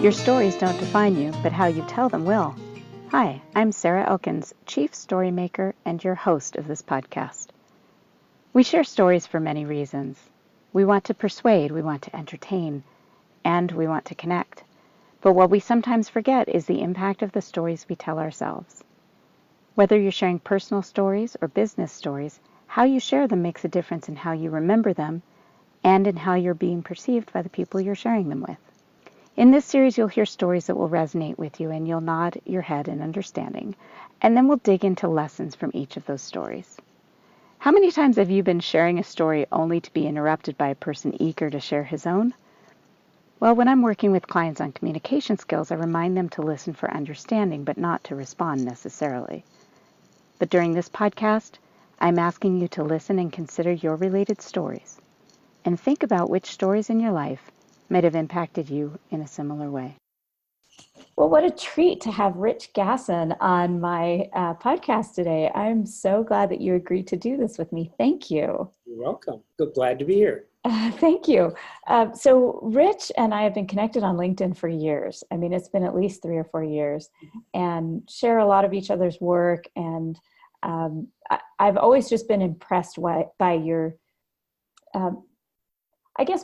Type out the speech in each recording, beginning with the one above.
Your stories don't define you, but how you tell them will. Hi, I'm Sarah Elkins, Chief Storymaker and your host of this podcast. We share stories for many reasons. We want to persuade, we want to entertain, and we want to connect. But what we sometimes forget is the impact of the stories we tell ourselves. Whether you're sharing personal stories or business stories, how you share them makes a difference in how you remember them and in how you're being perceived by the people you're sharing them with. In this series, you'll hear stories that will resonate with you and you'll nod your head in understanding. And then we'll dig into lessons from each of those stories. How many times have you been sharing a story only to be interrupted by a person eager to share his own? Well, when I'm working with clients on communication skills, I remind them to listen for understanding, but not to respond necessarily. But during this podcast, I'm asking you to listen and consider your related stories, and think about which stories in your life might have impacted you in a similar way. Well, what a treat to have Rich Gassen on my podcast today. I'm so glad that you agreed to do this with me. Thank you. You're welcome. Glad to be here. Thank you. So Rich and I have been connected on LinkedIn for years. I mean, it's been at least 3 or 4 years, and share a lot of each other's work. And I've always just been impressed by your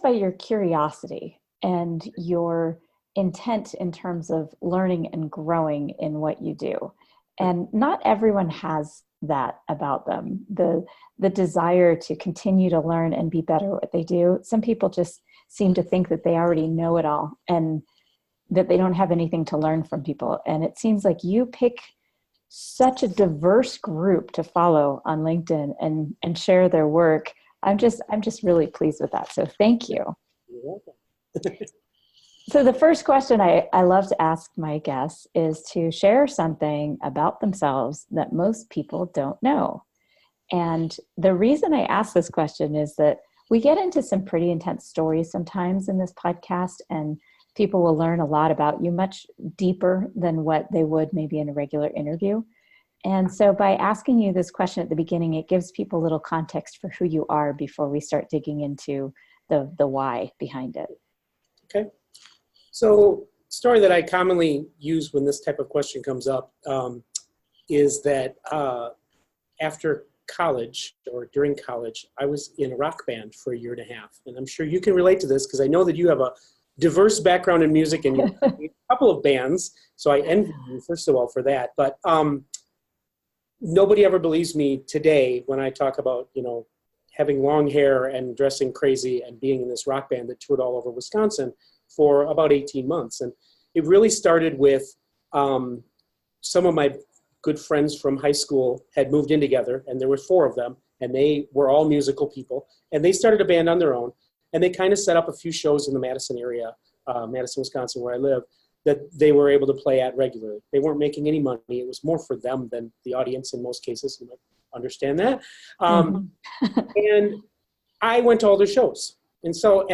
by your curiosity and your intent in terms of learning and growing in what you do. And not everyone has that about them, the desire to continue to learn and be better at what they do. Some people just seem to think that they already know it all and that they don't have anything to learn from people. And it seems like you pick such a diverse group to follow on LinkedIn and share their work. I'm just really pleased with that. So thank you. You're welcome. So the first question I love to ask my guests is to share something about themselves that most people don't know. And the reason I ask this question is that we get into some pretty intense stories sometimes in this podcast, and people will learn a lot about you much deeper than what they would maybe in a regular interview. And so by asking you this question at the beginning, it gives people a little context for who you are before we start digging into the why behind it. Okay. So story that I commonly use when this type of question comes up is that after college or during college, I was in a rock band for 1.5 years. And I'm sure you can relate to this because I know that you have a diverse background in music and you're in a couple of bands. So I envy you, first of all, for that. But nobody ever believes me today when I talk about, having long hair and dressing crazy and being in this rock band that toured all over Wisconsin for about 18 months. And it really started with some of my good friends from high school had moved in together, and there were 4 of them, and they were all musical people, and they started a band on their own, and they kind of set up a few shows in the Madison area, Madison, Wisconsin, where I live, that they were able to play at regularly. They weren't making any money. It was more for them than the audience in most cases. You might understand that. And I went to all their shows. And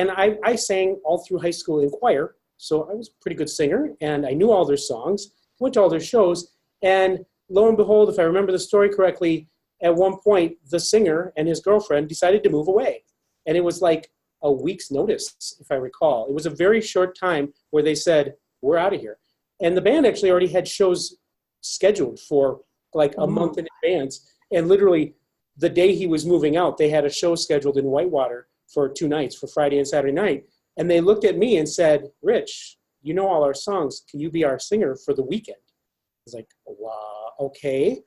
I sang all through high school in choir. So I was a pretty good singer and I knew all their songs, went to all their shows. And lo and behold, if I remember the story correctly, at one point, the singer and his girlfriend decided to move away. And it was like a week's notice, if I recall. It was a very short time where they said, we're out of here. And the band actually already had shows scheduled for like a month in advance. And literally the day he was moving out, they had a show scheduled in Whitewater for 2 nights, for Friday and Saturday night. And they looked at me and said, Rich, you know all our songs. Can you be our singer for the weekend? I was like, wow, okay.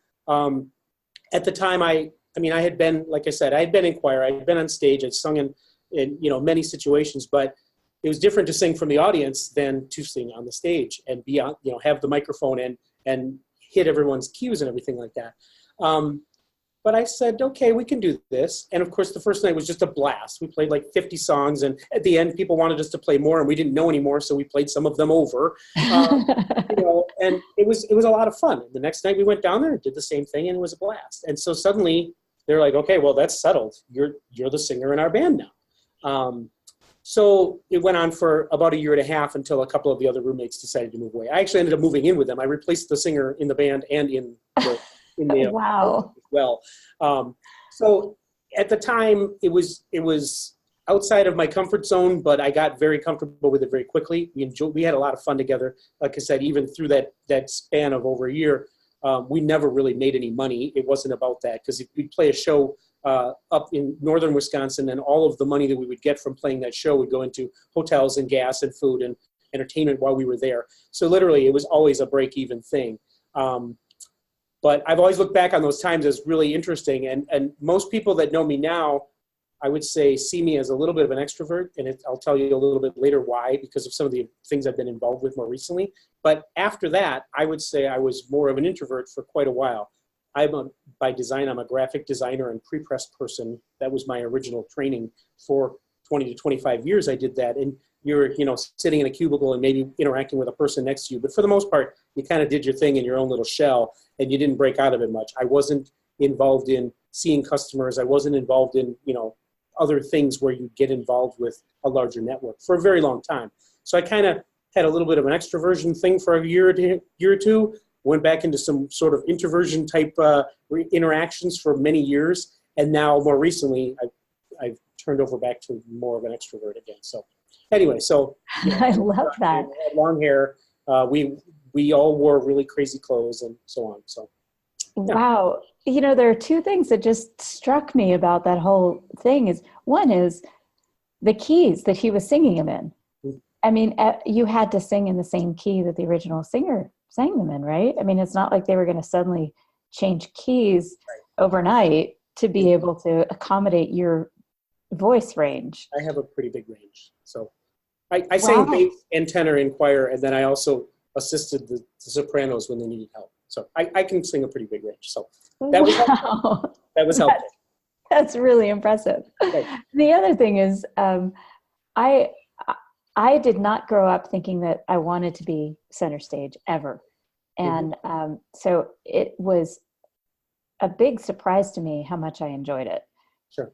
At the time, I had been, like I said, I had been in choir. I had been on stage. I'd sung in many situations, but it was different to sing from the audience than to sing on the stage and be on, have the microphone and hit everyone's cues and everything like that. But I said, okay, we can do this. And of course, the first night was just a blast. We played like 50 songs. And at the end, people wanted us to play more and we didn't know anymore. So we played some of them over, and it was a lot of fun. The next night we went down there and did the same thing and it was a blast. And so suddenly they're like, okay, well, that's settled. You're the singer in our band now. So it went on for about 1.5 years until a couple of the other roommates decided to move away. I actually ended up moving in with them. I replaced the singer in the band and in the wow. As well. So at the time, it was outside of my comfort zone, but I got very comfortable with it very quickly. We had a lot of fun together. Like I said, even through that span of over a year, we never really made any money. It wasn't about that, because if we'd play a show up in northern Wisconsin, and all of the money that we would get from playing that show would go into hotels and gas and food and entertainment while we were there. So literally, it was always a break-even thing. But I've always looked back on those times as really interesting. And most people that know me now, I would say, see me as a little bit of an extrovert. And I'll tell you a little bit later why, because of some of the things I've been involved with more recently. But after that, I would say I was more of an introvert for quite a while. By design, I'm a graphic designer and pre-press person. That was my original training. For 20 to 25 years, I did that. And you're, sitting in a cubicle and maybe interacting with a person next to you. But for the most part, you kind of did your thing in your own little shell, and you didn't break out of it much. I wasn't involved in seeing customers. I wasn't involved in, other things where you get involved with a larger network for a very long time. So I kind of had a little bit of an extroversion thing for a year or two, went back into some sort of introversion type interactions for many years. And now more recently, I've turned over back to more of an extrovert again. So anyway, I love that. We had long hair. We all wore really crazy clothes and so on. So yeah. Wow. There are two things that just struck me about that whole thing. One is the keys that he was singing them in. Mm-hmm. I mean, you had to sing in the same key that the original singer sang them in, right? I mean, it's not like they were going to suddenly change keys overnight to be able to accommodate your voice range. I have a pretty big range. So I sang bass and tenor in choir, and then I also assisted the sopranos when they needed help. So I can sing a pretty big range. So that was helpful. That was helpful. That's really impressive. Right. The other thing is, I did not grow up thinking that I wanted to be center stage ever. And so it was a big surprise to me how much I enjoyed it. Sure.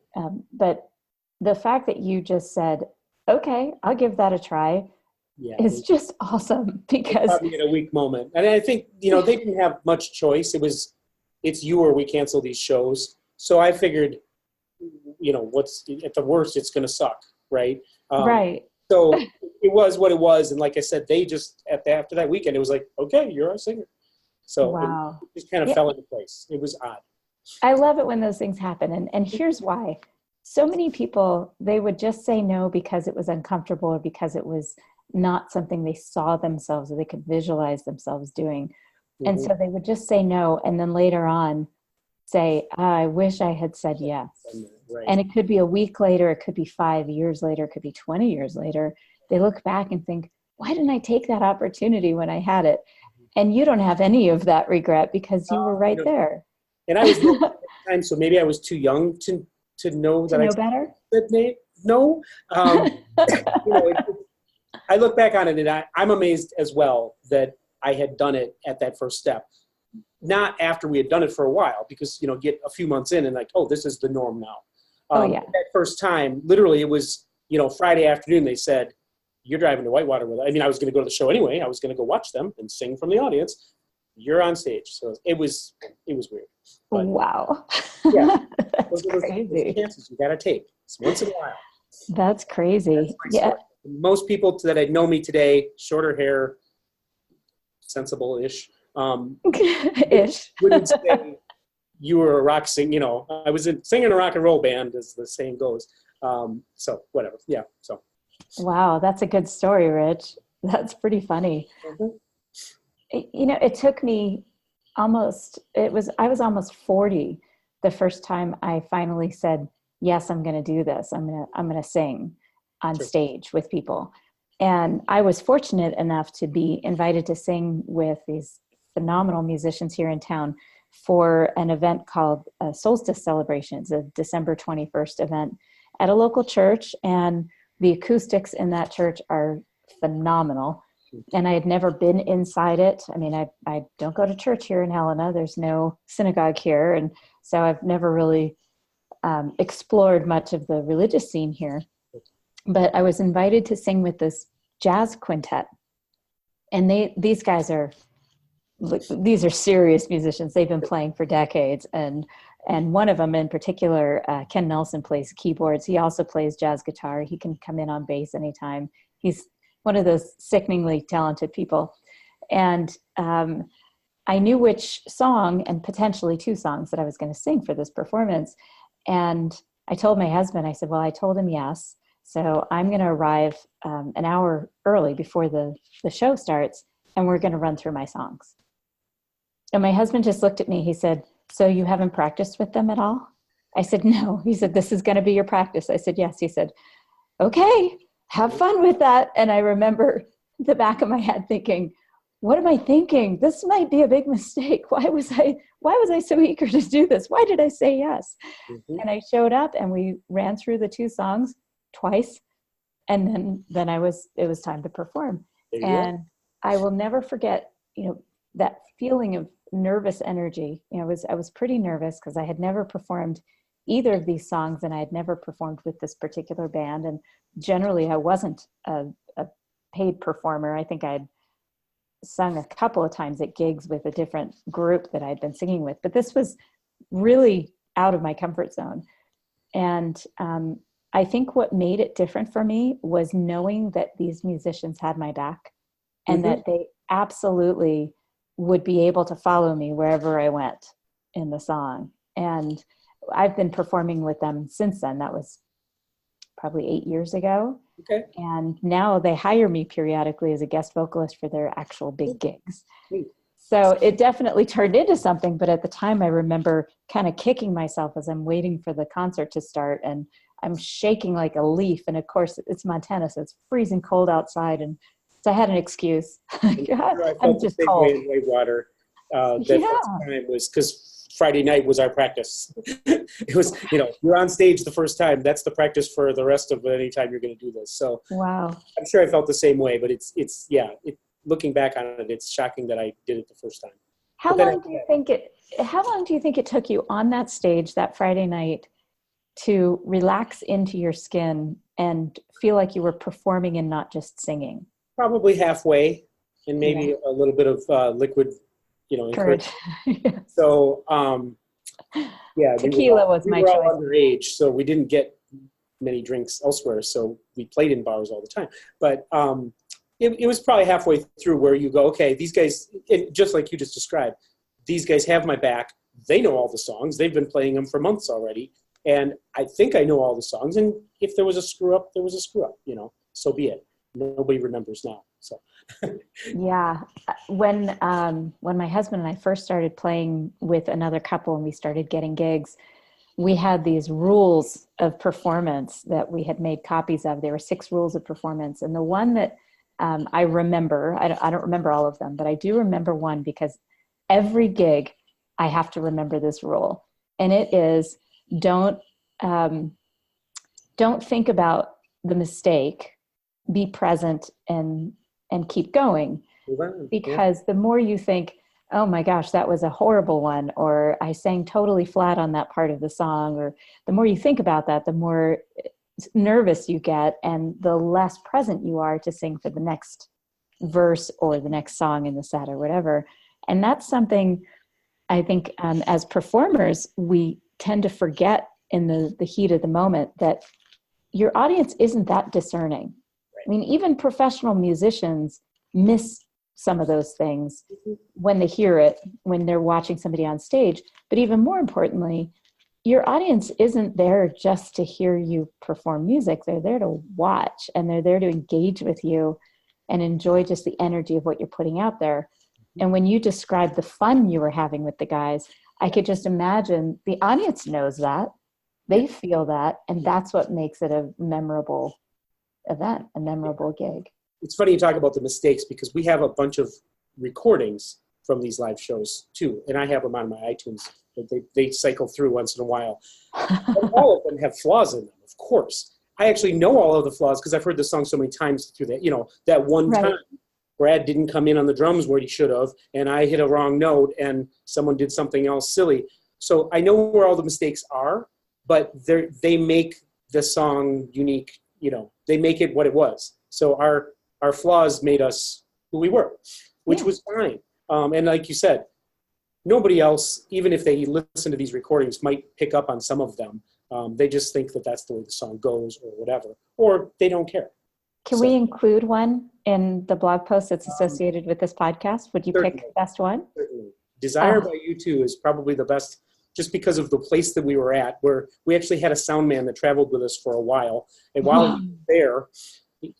But the fact that you just said, okay, I'll give that a try, is just awesome, because probably at a weak moment. And I think, they didn't have much choice. It's you or we cancel these shows. So I figured, what's at the worst, it's going to suck. Right. Right. So it was what it was. And like I said, they just, after that weekend, it was like, okay, you're our singer. So wow. It just kind of fell into place. It was odd. I love it when those things happen. And here's why. So many people, they would just say no because it was uncomfortable, or because it was not something they saw themselves or they could visualize themselves doing. Mm-hmm. And so they would just say no. And then later on say, I wish I had said yes. Right. And it could be a week later, it could be 5 years later, it could be 20 years later. They look back and think, why didn't I take that opportunity when I had it? And you don't have any of that regret because you were right there. And I was at the time, so maybe I was too young to know that I better. No. I look back on it and I'm amazed as well that I had done it at that first step. Not after we had done it for a while, because, get a few months in and like, oh, this is the norm now. That first time, literally it was, Friday afternoon, they said, you're driving to Whitewater with us. I mean, I was going to go to the show anyway. I was going to go watch them and sing from the audience. You're on stage. So it was weird. But, wow. Yeah. That's crazy. Chances you got to take. It's once in a while. That's crazy. Yeah. Story. Most people that know me today, shorter hair, sensible-ish, wouldn't say you were a rock singer. I was singing a rock and roll band, as the saying goes. So whatever. Yeah. So. Wow, that's a good story, Rich. That's pretty funny. Mm-hmm. It took me I was almost 40 the first time I finally said, yes, I'm going to do this. I'm going to sing on stage with people. And I was fortunate enough to be invited to sing with these phenomenal musicians here in town for an event called Solstice Celebrations, a December 21st event at a local church. And the acoustics in that church are phenomenal. And I had never been inside it. I mean, I don't go to church here in Helena. There's no synagogue here. And so I've never really explored much of the religious scene here. But I was invited to sing with this jazz quintet. And these guys are these are serious musicians. They've been playing for decades, and one of them in particular, Ken Nelson, plays keyboards. He also plays jazz guitar. He can come in on bass anytime. He's one of those sickeningly talented people. And I knew which song, and potentially two songs, that I was going to sing for this performance. And I told my husband, I said, well, I told him yes. So I'm going to arrive an hour early before the show starts, and we're going to run through my songs. And my husband just looked at me. He said, so you haven't practiced with them at all? I said, no. He said, this is going to be your practice. I said, yes. He said, okay, have fun with that. And I remember the back of my head thinking, what am I thinking? This might be a big mistake. Why was I so eager to do this? Why did I say yes? Mm-hmm. And I showed up, and we ran through the two songs twice. And then it was time to perform. And I will never forget, that feeling of nervous energy. I was pretty nervous because I had never performed either of these songs, and I had never performed with this particular band. And generally I wasn't a paid performer. I think I'd sung a couple of times at gigs with a different group that I'd been singing with, but this was really out of my comfort zone. And I think what made it different for me was knowing that these musicians had my back, and mm-hmm. that they absolutely would be able to follow me wherever I went in the song. And I've been performing with them since then. That was probably 8 years ago. Okay. And now they hire me periodically as a guest vocalist for their actual big gigs. So it definitely turned into something. But at the time, I remember kind of kicking myself as I'm waiting for the concert to start, and I'm shaking like a leaf. And of course, it's Montana, so it's freezing cold outside. And so I had an excuse. I'm just cold. In Whitewater. That time was because Friday night was our practice. It was, you're on stage the first time. That's the practice for the rest of any time you're going to do this. So wow, I'm sure I felt the same way. But looking back on it, it's shocking that I did it the first time. How long do you think it took you on that stage that Friday night to relax into your skin and feel like you were performing and not just singing? Probably halfway, and maybe a little bit of liquid, courage. So, tequila was my choice. We were all underage, so we didn't get many drinks elsewhere. So we played in bars all the time. But it was probably halfway through where you go, okay, these guys, just like you just described, these guys have my back. They know all the songs. They've been playing them for months already. And I think I know all the songs. And if there was a screw up, there was a screw up, so be it. Nobody remembers now. So yeah. When my husband and I first started playing with another couple and we started getting gigs, we had these rules of performance that we had made copies of. There were 6 rules of performance. And the one that I remember, I don't remember all of them, but I do remember one because every gig I have to remember this rule. And it is don't think about the mistake. Be present and keep going. Because the more you think, oh my gosh, that was a horrible one, or I sang totally flat on that part of the song, or the more you think about that, the more nervous you get and the less present you are to sing for the next verse or the next song in the set or whatever. And that's something I think as performers, we tend to forget in the heat of the moment, that your audience isn't that discerning. I mean, even professional musicians miss some of those things when they hear it, when they're watching somebody on stage. But even more importantly, your audience isn't there just to hear you perform music. They're there to watch, and they're there to engage with you and enjoy just the energy of what you're putting out there. And when you describe the fun you were having with the guys, I could just imagine the audience knows that. They feel that, and that's what makes it a memorable event, a memorable gig. It's funny you talk about the mistakes, because we have a bunch of recordings from these live shows too, and I have them on my iTunes. They cycle through once in a while. And all of them have flaws in them, of course. I actually know all of the flaws because I've heard the song so many times through that. That one time Brad didn't come in on the drums where he should have, and I hit a wrong note, and someone did something else silly. So I know where all the mistakes are, but they make the song unique. They make it what it was. So our flaws made us who we were, which was fine. And like you said, nobody else, even if they listen to these recordings, might pick up on some of them. They just think that that's the way the song goes or whatever, or they don't care. Can we include one in the blog post that's associated with this podcast? Would you pick the best one? Certainly. Desire by U2 is probably the best, just because of the place that we were at, where we actually had a sound man that traveled with us for a while. And while he was there,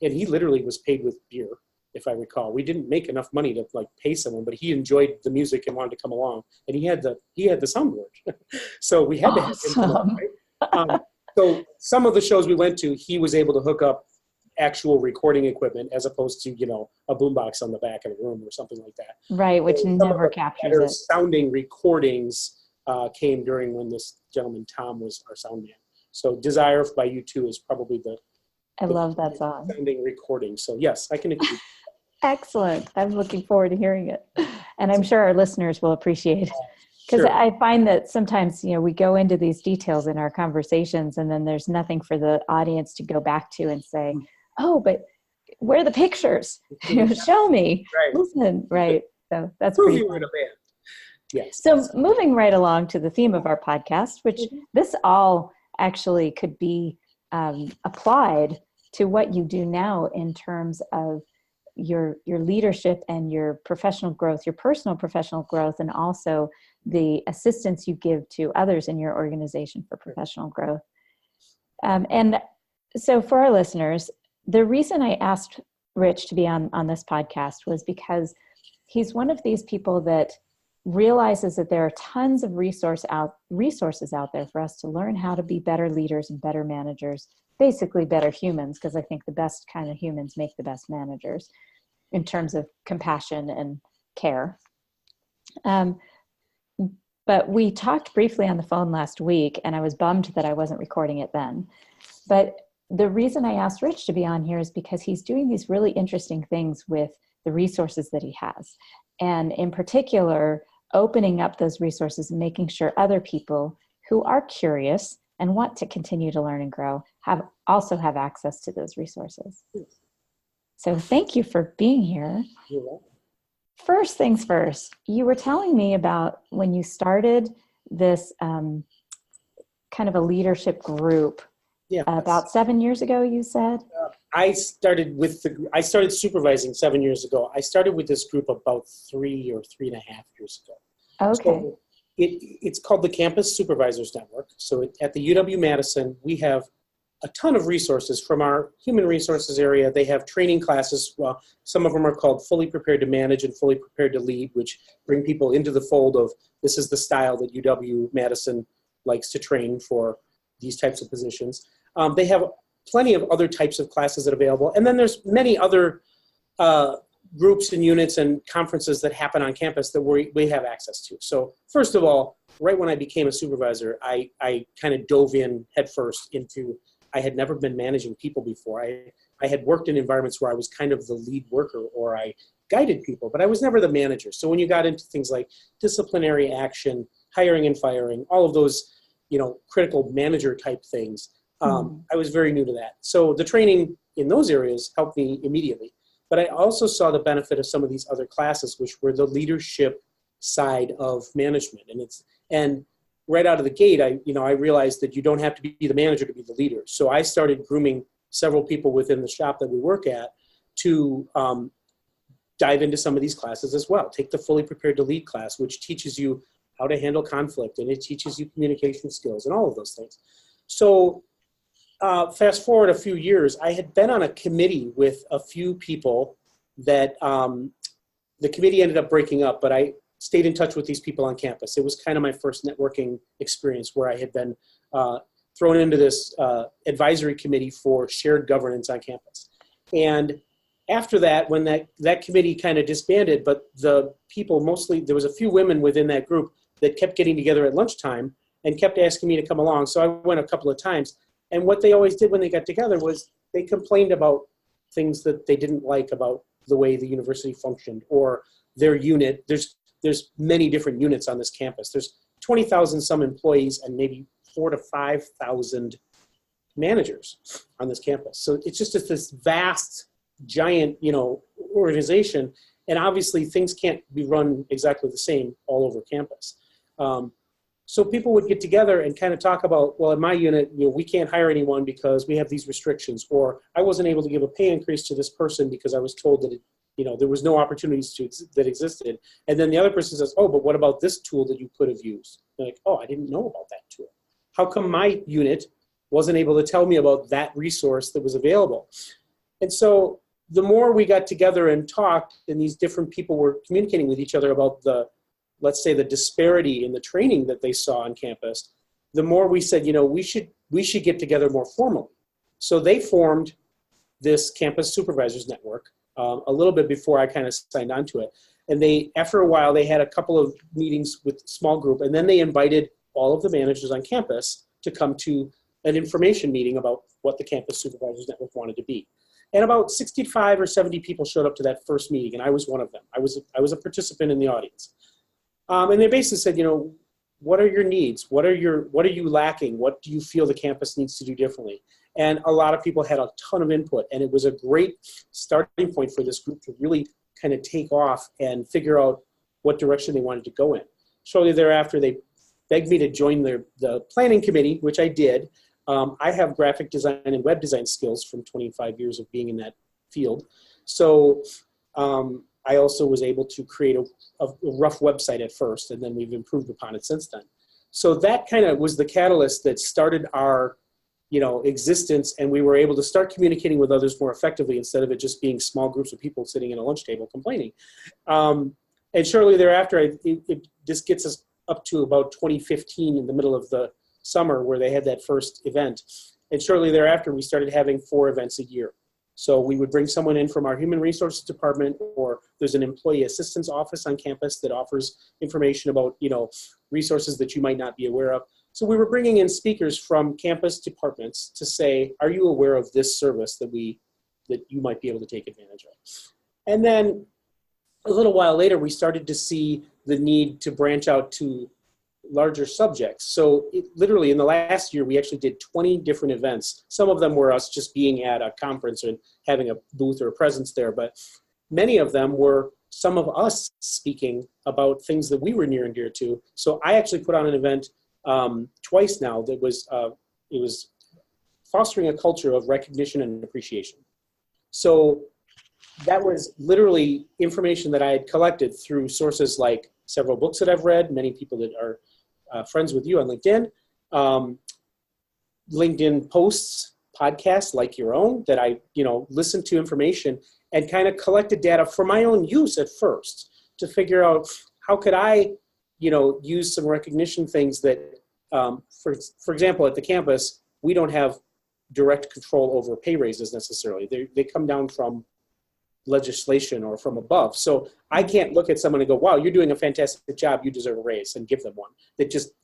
and he literally was paid with beer, if I recall. We didn't make enough money to like pay someone, but he enjoyed the music and wanted to come along. And he had the soundboard. So we had to have him come along, right? So some of the shows we went to, he was able to hook up actual recording equipment as opposed to, a boombox on the back of the room or something like that. Right, which never captures it. Sounding recordings came during when this gentleman, Tom, was our sound man. So Desire by U2 is probably I love that song. Sounding recording. So yes, I can agree. Excellent. I'm looking forward to hearing it. And I'm sure our listeners will appreciate it. Because I find that sometimes, we go into these details in our conversations and then there's nothing for the audience to go back to and say, oh, but where are the pictures? Show me. Right. Listen. Right. So that's pretty fun. Yes. So moving right along to the theme of our podcast, which this all actually could be applied to what you do now in terms of your leadership and your professional growth, your personal professional growth, and also the assistance you give to others in your organization for professional growth. And so for our listeners, the reason I asked Rich to be on this podcast was because he's one of these people that realizes that there are tons of resources out there for us to learn how to be better leaders and better managers, basically better humans, because I think the best kind of humans make the best managers in terms of compassion and care. But we talked briefly on the phone last week, and I was bummed that I wasn't recording it then. But the reason I asked Rich to be on here is because he's doing these really interesting things with the resources that he has. And in particular, opening up those resources and making sure other people who are curious and want to continue to learn and grow also have access to those resources. So thank you for being here. You're welcome. First things first, you were telling me about when you started this kind of a leadership group. Yeah, about 7 years ago, you said? I started supervising 7 years ago. I started with this group about 3 or 3.5 years ago. Okay. So it's called the Campus Supervisors Network. So at the UW-Madison, we have a ton of resources from our human resources area. They have training classes. Well, some of them are called Fully Prepared to Manage and Fully Prepared to Lead, which bring people into the fold of this is the style that UW-Madison likes to train for these types of positions. They have plenty of other types of classes that are available. And then there's many other groups and units and conferences that happen on campus that we have access to. So first of all, right when I became a supervisor, I kind of dove in headfirst into, I had never been managing people before. I had worked in environments where I was kind of the lead worker or I guided people, but I was never the manager. So when you got into things like disciplinary action, hiring and firing, all of those, critical manager type things, I was very new to that. So the training in those areas helped me immediately. But I also saw the benefit of some of these other classes, which were the leadership side of management. And right out of the gate, I realized that you don't have to be the manager to be the leader. So I started grooming several people within the shop that we work at to dive into some of these classes as well. Take the Fully Prepared to Lead class, which teaches you how to handle conflict, and it teaches you communication skills and all of those things. So fast forward a few years, I had been on a committee with a few people that the committee ended up breaking up, but I stayed in touch with these people on campus. It was kind of my first networking experience where I had been thrown into this advisory committee for shared governance on campus. And after that, when that committee kind of disbanded, but the people mostly, there was a few women within that group that kept getting together at lunchtime and kept asking me to come along. So I went a couple of times. And what they always did when they got together was they complained about things that they didn't like about the way the university functioned or their unit. There's many different units on this campus. There's 20,000 some employees and maybe 4,000 to 5,000 managers on this campus. So it's just this vast, giant, organization. And obviously things can't be run exactly the same all over campus. So people would get together and kind of talk about, well, in my unit, we can't hire anyone because we have these restrictions, or I wasn't able to give a pay increase to this person because I was told that there was no opportunities that existed. And then the other person says, oh, but what about this tool that you could have used? They're like, oh, I didn't know about that tool. How come my unit wasn't able to tell me about that resource that was available? And so the more we got together and talked, and these different people were communicating with each other about let's say the disparity in the training that they saw on campus, the more we said, we should get together more formally. So they formed this campus supervisors network a little bit before I kind of signed on to it. And after a while, they had a couple of meetings with a small group, and then they invited all of the managers on campus to come to an information meeting about what the campus supervisors network wanted to be. And about 65 or 70 people showed up to that first meeting, and I was one of them. I was a participant in the audience. And they basically said, what are your needs? What are you lacking? What do you feel the campus needs to do differently? And a lot of people had a ton of input, and it was a great starting point for this group to really kind of take off and figure out what direction they wanted to go in. Shortly thereafter, they begged me to join the planning committee, which I did. I have graphic design and web design skills from 25 years of being in that field. So I also was able to create a rough website at first, and then we've improved upon it since then. So that kind of was the catalyst that started our existence, and we were able to start communicating with others more effectively instead of it just being small groups of people sitting at a lunch table complaining. And shortly thereafter, this gets us up to about 2015 in the middle of the summer where they had that first event. And shortly thereafter, we started having 4 events a year. So we would bring someone in from our human resources department, or there's an employee assistance office on campus that offers information about, resources that you might not be aware of. So we were bringing in speakers from campus departments to say, are you aware of this service that you might be able to take advantage of? And then a little while later, we started to see the need to branch out to larger subjects. So literally in the last year, we actually did 20 different events. Some of them were us just being at a conference and having a booth or a presence there, but many of them were some of us speaking about things that we were near and dear to. So I actually put on an event twice now that it was fostering a culture of recognition and appreciation. So that was literally information that I had collected through sources like several books that I've read, many people that are friends with you on LinkedIn, LinkedIn posts, podcasts like your own that I, listened to information and kind of collected data for my own use at first to figure out how could I, use some recognition things that, for example, at the campus, we don't have direct control over pay raises necessarily. They come down from legislation or from above. So I can't look at someone and go, wow, you're doing a fantastic job, you deserve a raise, and give them one.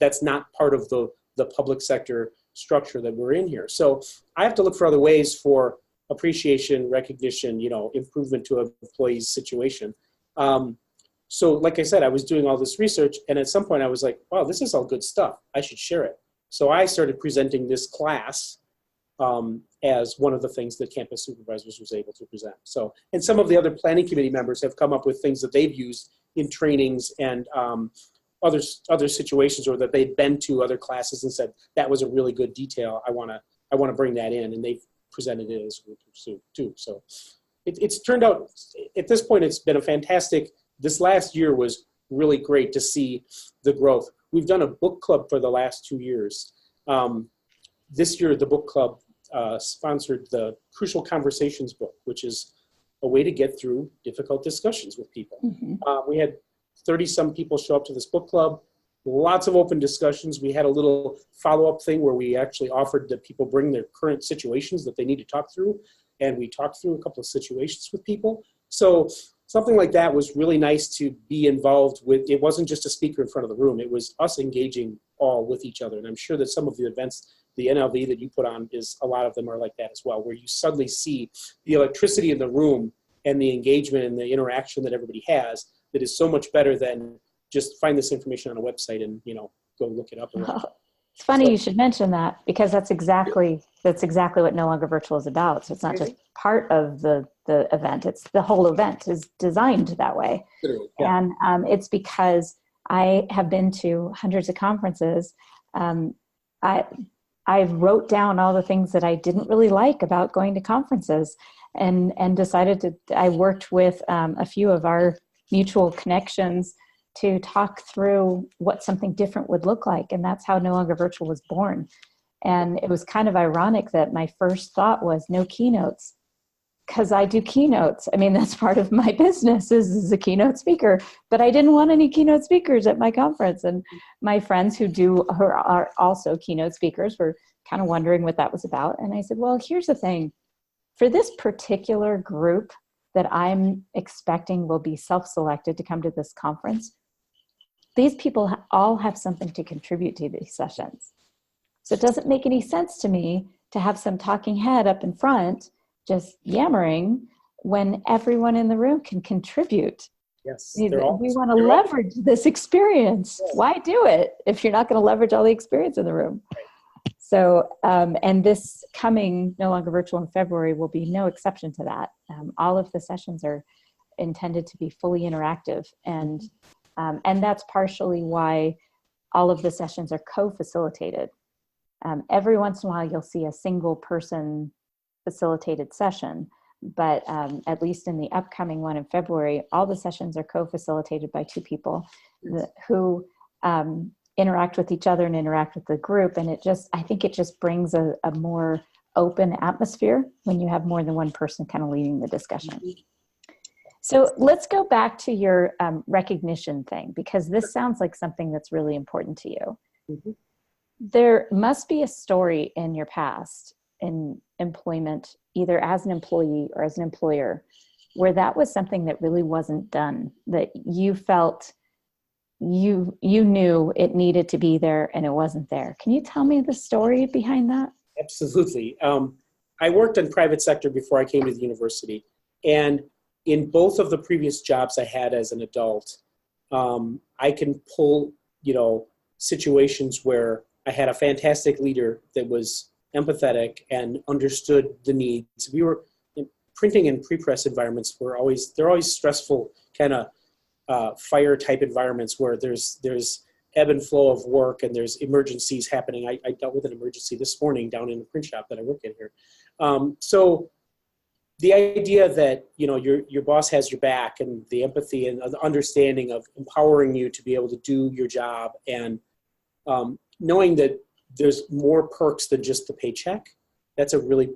That's not part of the public sector structure that we're in here. So I have to look for other ways for appreciation, recognition, improvement to an employee's situation. So like I said, I was doing all this research, and at some point I was like, wow, this is all good stuff. I should share it. So I started presenting this class as one of the things that campus supervisors was able to present. So, and some of the other planning committee members have come up with things that they've used in trainings and other situations, or that they've been to other classes and said, that was a really good detail. I want to bring that in, and they've presented it as a group too. So it's turned out, at this point, it's been a fantastic, this last year was really great to see the growth. We've done a book club for the last 2 years. This year, the book club sponsored the Crucial Conversations book, which is a way to get through difficult discussions with people. Mm-hmm. We had 30-some people show up to this book club, lots of open discussions. We had a little follow-up thing where we actually offered that people bring their current situations that they need to talk through, and we talked through a couple of situations with people. So something like that was really nice to be involved with. It wasn't just a speaker in front of the room. It was us engaging all with each other. And I'm sure that some of the events, the NLV that you put on, a lot of them are like that as well, where you suddenly see the electricity in the room and the engagement and the interaction that everybody has that is so much better than just find this information on a website and, go look it up. It's funny you should mention that, because that's exactly what No Longer Virtual is about. So it's not just part of the the event. It's the whole event is designed that way. Literally, yeah. And it's because I have been to hundreds of conferences. I wrote down all the things that I didn't really like about going to conferences, and decided to, I worked with a few of our mutual connections to talk through what something different would look like. And that's how No Longer Virtual was born. And it was kind of ironic that my first thought was no keynotes, because I do keynotes. I mean, that's part of my business is a keynote speaker, but I didn't want any keynote speakers at my conference. And my friends who are also keynote speakers were kind of wondering what that was about. And I said, well, here's the thing. For this particular group that I'm expecting will be self-selected to come to this conference, these people all have something to contribute to these sessions. So it doesn't make any sense to me to have some talking head up in front just yammering when everyone in the room can contribute. Yes. We want to leverage this experience. Yes. Why do it if you're not going to leverage all the experience in the room? Right. So, and this coming No Longer Virtual in February will be no exception to that. All of the sessions are intended to be fully interactive, and that's partially why all of the sessions are co-facilitated. Every once in a while, you'll see a single person facilitated session, but at least in the upcoming one in February, all the sessions are co-facilitated by two people who interact with each other and interact with the group. And I think it just brings a more open atmosphere when you have more than one person kind of leading the discussion. So let's go back to your recognition thing, because this sounds like something that's really important to you. Mm-hmm. There must be a story in your past in employment, either as an employee or as an employer, where that was something that really wasn't done, that you felt you knew it needed to be there and it wasn't there. Can you tell me the story behind that? Absolutely. I worked in private sector before I came to the university, and in both of the previous jobs I had as an adult, I can pull, situations where I had a fantastic leader that was empathetic and understood the needs. We were in printing and pre-press environments they're always stressful kind of fire type environments where there's ebb and flow of work and there's emergencies happening. I dealt with an emergency this morning down in the print shop that I work in here. So the idea that, your boss has your back, and the empathy and the understanding of empowering you to be able to do your job, and knowing that there's more perks than just the paycheck. That's a really,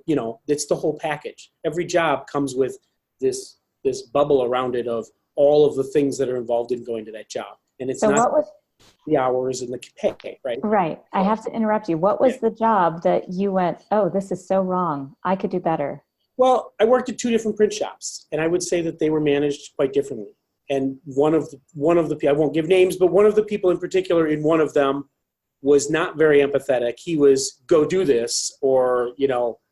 it's the whole package. Every job comes with this bubble around it of all of the things that are involved in going to that job. And it's not the hours and the pay, right? Right. I have to interrupt you. What was the job that you went, oh, this is so wrong, I could do better? Well, I worked at two different print shops, and I would say that they were managed quite differently. And one of the I won't give names, but one of the people in particular in one of them was not very empathetic. He was go do this, or,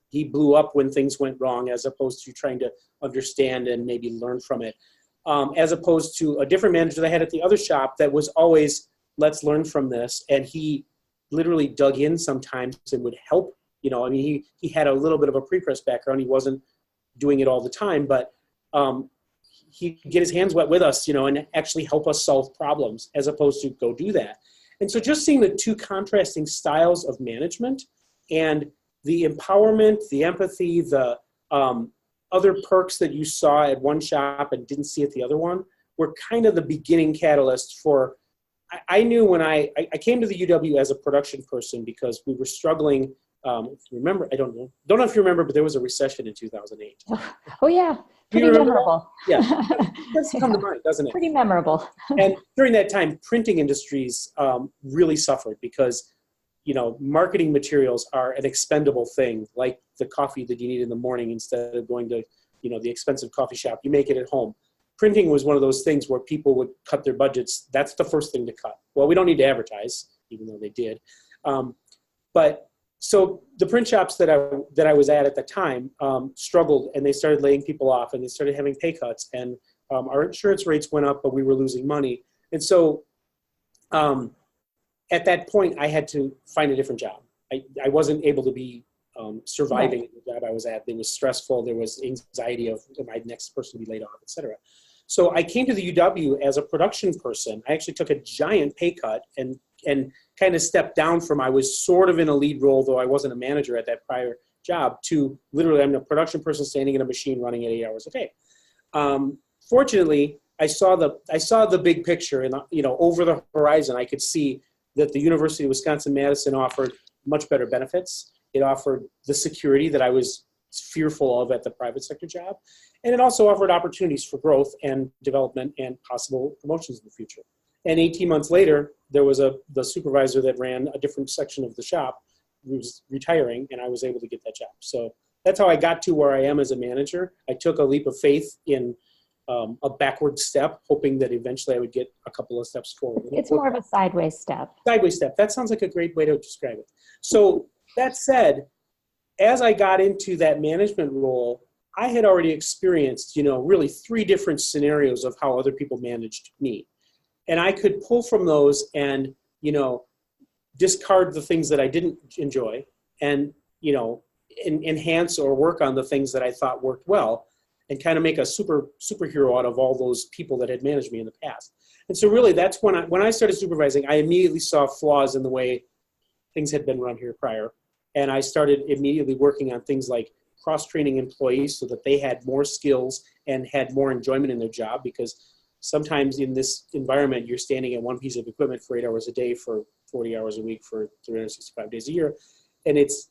he blew up when things went wrong, as opposed to trying to understand and maybe learn from it. As opposed to a different manager that I had at the other shop that was always, let's learn from this. And he literally dug in sometimes and would help. He had a little bit of a pre-press background. He wasn't doing it all the time, but he'd get his hands wet with us, and actually help us solve problems, as opposed to go do that. And so just seeing the two contrasting styles of management and the empowerment, the empathy, the other perks that you saw at one shop and didn't see at the other one were kind of the beginning catalyst for, I knew when I came to the UW as a production person because we were struggling. If you remember, I don't know if you remember, but there was a recession in 2008. Oh yeah. Pretty memorable. Yeah, that's come to mind, doesn't it? Pretty memorable. And during that time, printing industries really suffered because, marketing materials are an expendable thing, like the coffee that you need in the morning instead of going to, the expensive coffee shop. You make it at home. Printing was one of those things where people would cut their budgets. That's the first thing to cut. Well, we don't need to advertise, even though they did. So the print shops that I was at the time struggled, and they started laying people off, and they started having pay cuts, and our insurance rates went up, but we were losing money. And so at that point, I had to find a different job. I wasn't able to be surviving the job I was at. It was stressful. There was anxiety of am I the next person to be laid off, et cetera. So I came to the UW as a production person. I actually took a giant pay cut and kind of stepped down from, I was sort of in a lead role, though I wasn't a manager at that prior job, to literally I'm a production person standing in a machine running at 8 hours a day. Fortunately, I saw the big picture, and over the horizon, I could see that the University of Wisconsin-Madison offered much better benefits. It offered the security that I was fearful of at the private sector job, and it also offered opportunities for growth and development and possible promotions in the future. And 18 months later, there was the supervisor that ran a different section of the shop who was retiring, and I was able to get that job. So that's how I got to where I am as a manager. I took a leap of faith in a backward step, hoping that eventually I would get a couple of steps forward. It's more of a sideways step. Sideways step. That sounds like a great way to describe it. So that said, as I got into that management role, I had already experienced, really 3 different scenarios of how other people managed me. And I could pull from those and, discard the things that I didn't enjoy and, enhance or work on the things that I thought worked well, and kind of make a superhero out of all those people that had managed me in the past. And so really that's when I started supervising, I immediately saw flaws in the way things had been run here prior. And I started immediately working on things like cross-training employees so that they had more skills and had more enjoyment in their job, because sometimes in this environment, you're standing at one piece of equipment for 8 hours a day for 40 hours a week for 365 days a year. And it's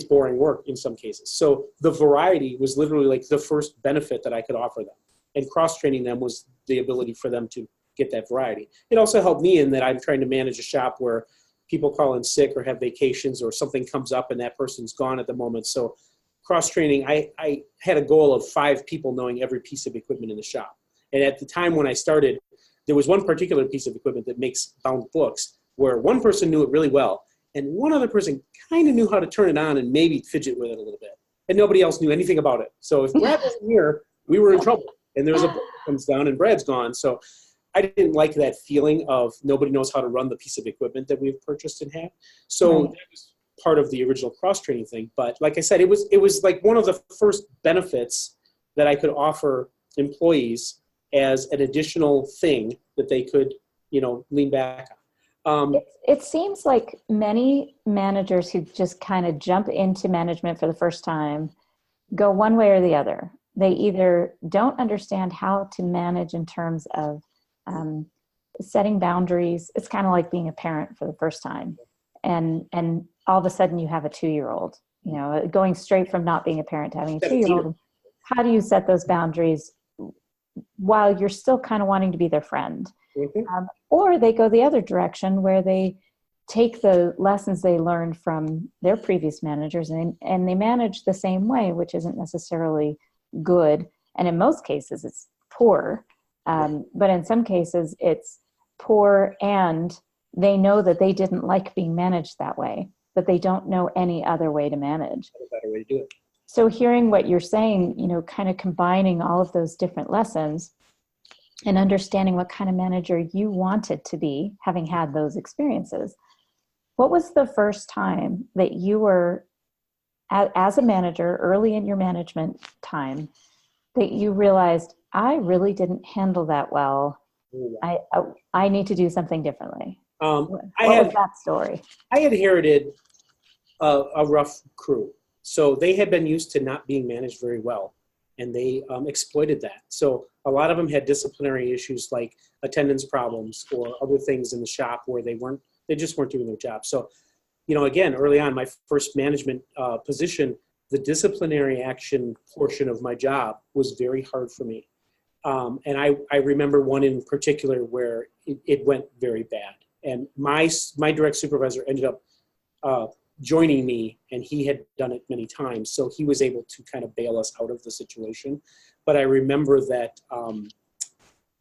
boring work in some cases. So the variety was literally like the first benefit that I could offer them. And cross-training them was the ability for them to get that variety. It also helped me in that I'm trying to manage a shop where people call in sick or have vacations or something comes up and that person's gone at the moment. So cross-training, I had a goal of 5 people knowing every piece of equipment in the shop. And at the time when I started, there was one particular piece of equipment that makes bound books where one person knew it really well and one other person kind of knew how to turn it on and maybe fidget with it a little bit. And nobody else knew anything about it. So if Brad wasn't here, we were in trouble. And there's a book that comes down and Brad's gone. So I didn't like that feeling of nobody knows how to run the piece of equipment that we've purchased and had. So that was part of the original cross-training thing. But like I said, it was like one of the first benefits that I could offer employees as an additional thing that they could, lean back on. It seems like many managers who just kind of jump into management for the first time go one way or the other. They either don't understand how to manage in terms of setting boundaries. It's kind of like being a parent for the first time. And all of a sudden you have a 2-year-old, going straight from not being a parent to having a 2-year-old. How do you set those boundaries while you're still kind of wanting to be their friend? Mm-hmm. Or they go the other direction where they take the lessons they learned from their previous managers and they manage the same way, which isn't necessarily good. And in most cases, it's poor. But in some cases, it's poor and they know that they didn't like being managed that way, but they don't know any other way to manage. A better way to do it. So hearing what you're saying, kind of combining all of those different lessons and understanding what kind of manager you wanted to be, having had those experiences. What was the first time that you were, as a manager, early in your management time, that you realized, I really didn't handle that well. I need to do something differently. What was that story? I inherited a rough crew. So they had been used to not being managed very well, and they exploited that. So a lot of them had disciplinary issues like attendance problems or other things in the shop where they just weren't doing their job. So, again, early on, my first management position, the disciplinary action portion of my job was very hard for me. And I remember one in particular where it went very bad. And my direct supervisor ended up joining me, and he had done it many times. So he was able to kind of bail us out of the situation. But I remember that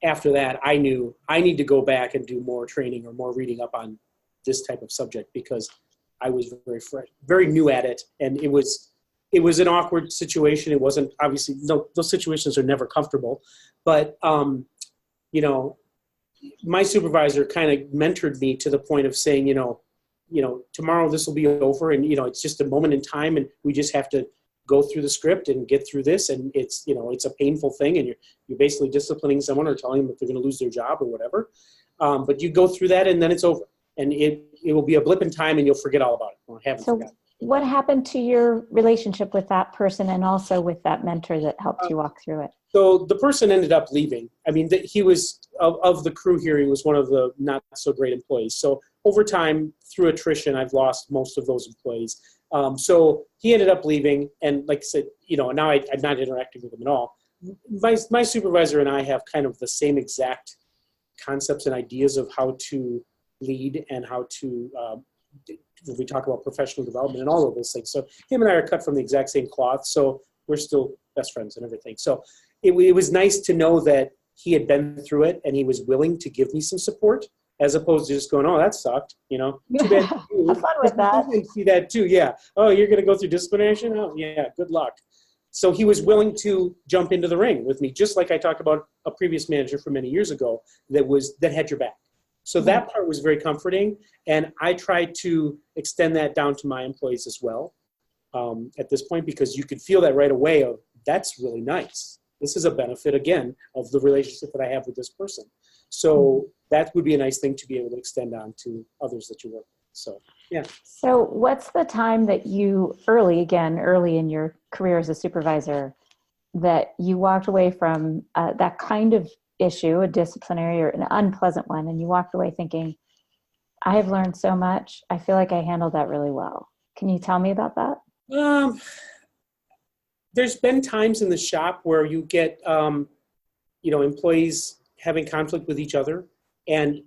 after that, I knew I need to go back and do more training or more reading up on this type of subject because I was very fresh, very new at it. And it was an awkward situation. It wasn't, obviously, no, those situations are never comfortable. But, my supervisor kind of mentored me to the point of saying, tomorrow this will be over, and, it's just a moment in time, and we just have to go through the script and get through this. And it's a painful thing, and you're basically disciplining someone or telling them that they're going to lose their job or whatever. But you go through that, and then it's over, and it will be a blip in time, and you'll forget all about it. Well, I haven't forgotten. What happened to your relationship with that person and also with that mentor that helped you walk through it? So the person ended up leaving. I mean, he was, of the crew here, he was one of the not so great employees. So over time, through attrition, I've lost most of those employees. So he ended up leaving. And like I said, now I'm not interacting with him at all. My supervisor and I have kind of the same exact concepts and ideas of how to lead and how to, we talk about professional development and all of those things. So him and I are cut from the exact same cloth. So we're still best friends and everything. So it was nice to know that he had been through it and he was willing to give me some support, as opposed to just going, "Oh, that sucked," Too bad. Have fun with that. I see that too. Yeah. "Oh, you're going to go through disciplinary action? Oh, yeah. Good luck." So he was willing to jump into the ring with me, just like I talked about a previous manager from many years ago that had your back. So that part was very comforting, and I try to extend that down to my employees as well at this point, because you could feel that right away of, that's really nice. This is a benefit, again, of the relationship that I have with this person. So that would be a nice thing to be able to extend on to others that you work with. So, yeah. So what's the time that you, early in your career as a supervisor, that you walked away from that kind of issue, a disciplinary or an unpleasant one, and you walked away thinking, I have learned so much. I feel like I handled that really well. Can you tell me about that? There's been times in the shop where you get, employees having conflict with each other, and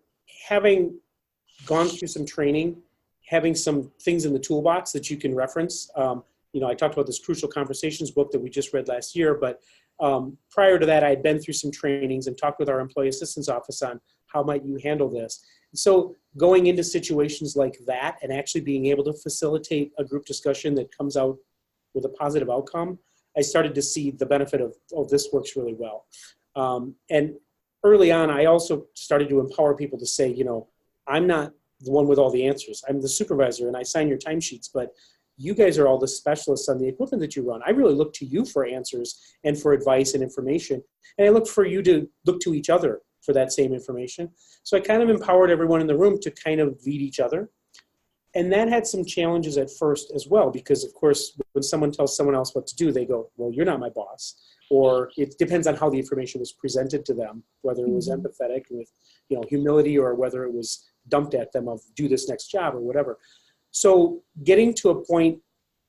having gone through some training, having some things in the toolbox that you can reference. I talked about this Crucial Conversations book that we just read last year, but prior to that, I had been through some trainings and talked with our Employee Assistance Office on how might you handle this. So going into situations like that and actually being able to facilitate a group discussion that comes out with a positive outcome, I started to see the benefit of, oh, this works really well. And early on, I also started to empower people to say, I'm not the one with all the answers. I'm the supervisor and I sign your timesheets, but you guys are all the specialists on the equipment that you run. I really look to you for answers and for advice and information. And I look for you to look to each other for that same information. So I kind of empowered everyone in the room to kind of lead each other. And that had some challenges at first as well, because of course, when someone tells someone else what to do, they go, well, you're not my boss. Or it depends on how the information was presented to them, whether it was empathetic with, humility, or whether it was dumped at them of do this next job or whatever. So getting to a point,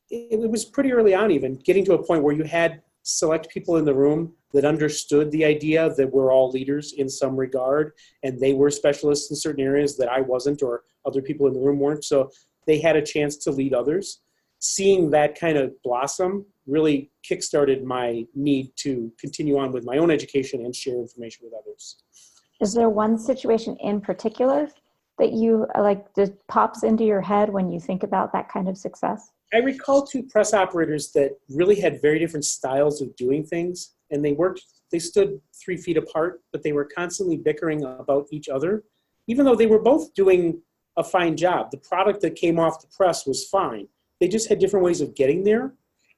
it was pretty early on even, getting to a point where you had select people in the room that understood the idea that we're all leaders in some regard, and they were specialists in certain areas that I wasn't, or other people in the room weren't. So they had a chance to lead others. Seeing that kind of blossom really kickstarted my need to continue on with my own education and share information with others. Is there one situation in particular that you that pops into your head when you think about that kind of success? I recall two press operators that really had very different styles of doing things, and they stood 3 feet apart, but they were constantly bickering about each other, even though they were both doing a fine job. The product that came off the press was fine. They just had different ways of getting there.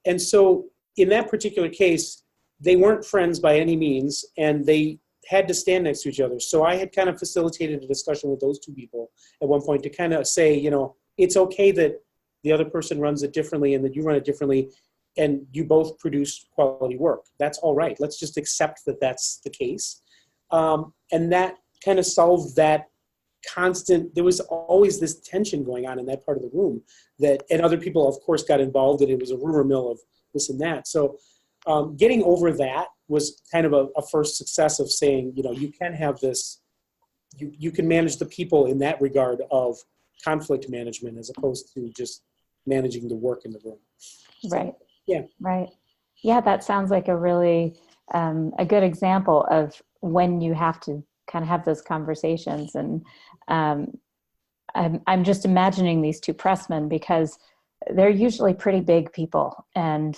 And so in that particular case, they weren't friends by any means, and they had to stand next to each other. So I had kind of facilitated a discussion with those two people at one point to kind of say, it's okay that the other person runs it differently and that you run it differently, and you both produce quality work. That's all right. Let's just accept that that's the case. And that kind of solved that constant, there was always this tension going on in that part of the room and other people, of course, got involved, and it was a rumor mill of this and that. So getting over that was kind of a first success of saying, you can have this, you can manage the people in that regard of conflict management as opposed to just managing the work in the room. Right. Yeah. Right. Yeah, that sounds like a really a good example of when you have to kind of have those conversations. And I'm just imagining these two pressmen, because they're usually pretty big people. And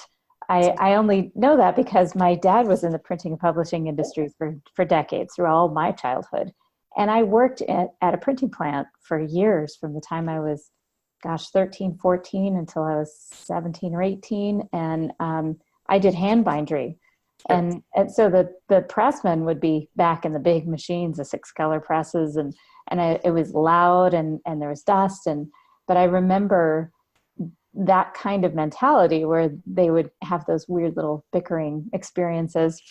I only know that because my dad was in the printing and publishing industry for decades, through all my childhood. And I worked at a printing plant for years, from the time I was 13, 14 until I was 17 or 18. And I did hand bindery. Sure. And so the pressman would be back in the big machines, the 6-color presses, and it was loud and there was dust. But I remember that kind of mentality where they would have those weird little bickering experiences.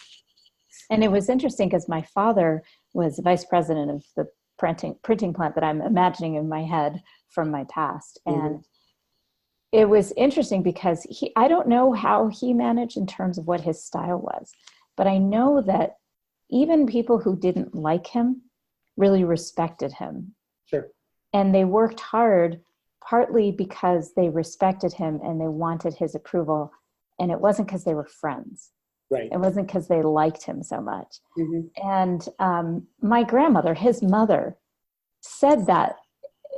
And it was interesting because my father was vice president of the printing plant that I'm imagining in my head from my past. Mm-hmm. And it was interesting because I don't know how he managed in terms of what his style was, but I know that even people who didn't like him really respected him. Sure. And they worked hard, partly because they respected him and they wanted his approval. And it wasn't because they were friends. Right. It wasn't because they liked him so much. Mm-hmm. And my grandmother, his mother, said that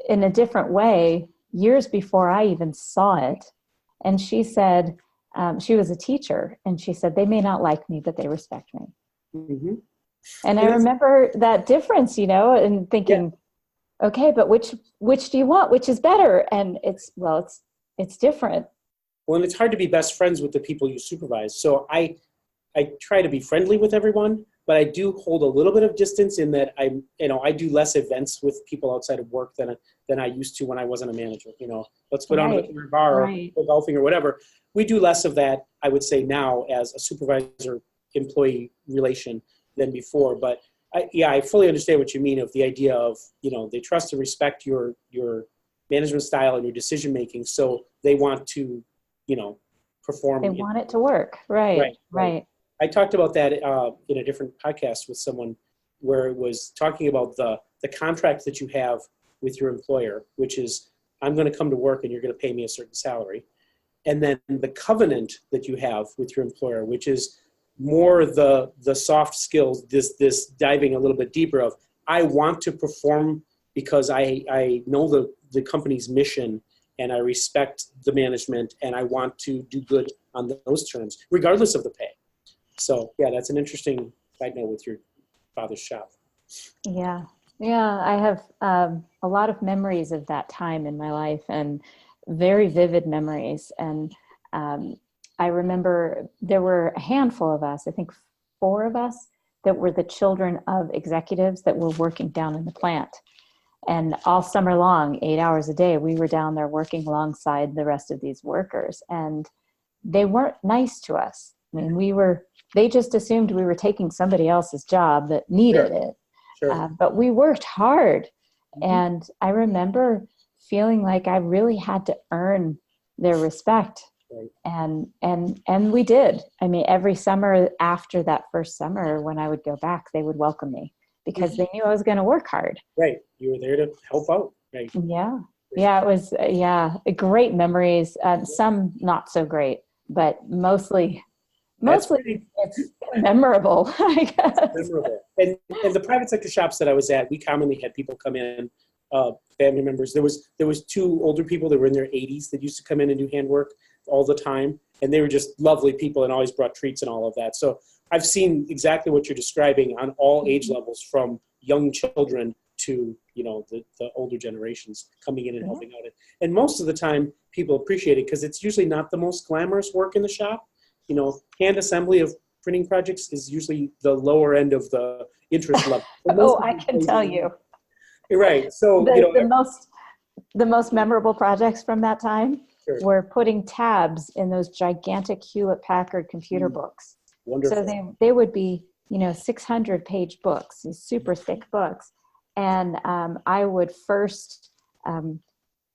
in a different way years before I even saw it. And she said, she was a teacher, and she said, they may not like me, but they respect me. Mm-hmm. And I remember that difference, and thinking, okay, but which do you want? Which is better? And it's different. Well, and it's hard to be best friends with the people you supervise. So I try to be friendly with everyone, but I do hold a little bit of distance in that I do less events with people outside of work than I used to when I wasn't a manager. Let's go down to the bar or go golfing or whatever. We do less of that, I would say, now as a supervisor-employee relation than before. But I fully understand what you mean of the idea of, they trust and respect your management style and your decision-making, so they want to, perform. They want it to work. Right. I talked about that in a different podcast with someone where it was talking about the contract that you have with your employer, which is, I'm going to come to work and you're going to pay me a certain salary. And then the covenant that you have with your employer, which is more the soft skills, this diving a little bit deeper of, I want to perform because I know the company's mission and I respect the management and I want to do good on those terms, regardless of the pay. So that's an interesting side note with your father's shop. Yeah, I have a lot of memories of that time in my life, and very vivid memories. And I remember there were a handful of us, I think 4 of us, that were the children of executives that were working down in the plant. And all summer long, 8 hours a day, we were down there working alongside the rest of these workers. And they weren't nice to us. I mean, they just assumed we were taking somebody else's job that needed it. Sure. But we worked hard. Mm-hmm. And I remember feeling like I really had to earn their respect. Right. And we did. I mean, every summer after that first summer, when I would go back, they would welcome me because they knew I was going to work hard. Right. You were there to help out. Right. Yeah. Yeah, it was, great memories. Some not so great, but mostly it's memorable, I guess. Memorable. And the private sector shops that I was at, we commonly had people come in, family members. There was 2 older people that were in their 80s that used to come in and do handwork all the time. And they were just lovely people and always brought treats and all of that. So I've seen exactly what you're describing on all age levels, from young children to, the older generations coming in and helping out. And most of the time people appreciate it because it's usually not the most glamorous work in the shop. Hand assembly of printing projects is usually the lower end of the interest level. I can tell you. You're right. So the most memorable projects from that time were putting tabs in those gigantic Hewlett-Packard computer books. Wonderful. So they would be 600-page books, these super thick books, and I would first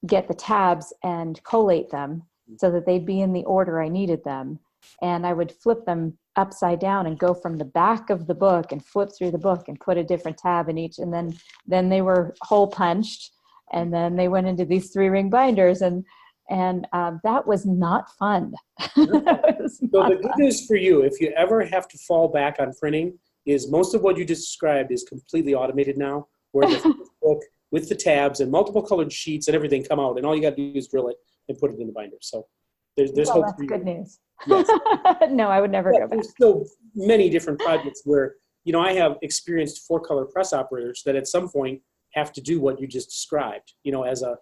get the tabs and collate them so that they'd be in the order I needed them. And I would flip them upside down and go from the back of the book and flip through the book and put a different tab in each. And then they were hole punched, and then they went into these 3-ring binders, and that was not fun. So the good news for you, if you ever have to fall back on printing, is most of what you just described is completely automated now, where the book with the tabs and multiple colored sheets and everything come out, and all you got to do is drill it and put it in the binder. So there's hope for you. That's good news. Yes. No, I would never go back. There's still many different projects where, I have experienced 4-color press operators that at some point have to do what you just described, as a